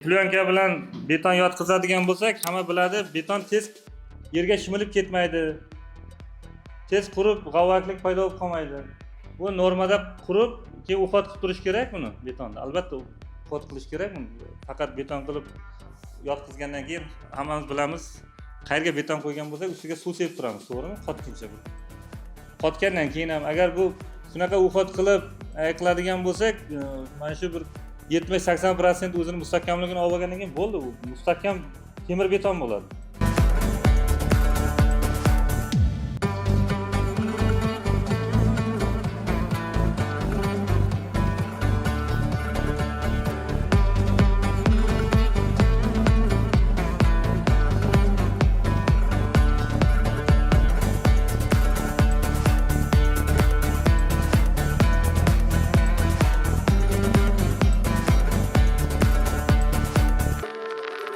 Plyonka bilan beton yotqizadigan bo'lsak, hamma biladi, beton tez yerga shimilib ketmaydi. Tez qurib, g'avvaklik paydo bo'lib qolmaydi. Bu normada qurib, keyin uxot qilib turish kerak buni betonni. Albatta uxot qilish kerak buni. Faqat beton qilib yotqizgandan keyin hammamiz bilamiz, qayerga beton qo'ygan bo'lsak, ustiga suv sepib turamiz, to'g'rimi? Qotguncha bu. Qotgandan keyin ham agar bu shunaqa uxot qilib qiladigan bo'lsak, mana shu bir 70-80% o'zini mustahkamligini olib olgandan keyin bo'ldi, u mustahkam temir beton bo'ladi.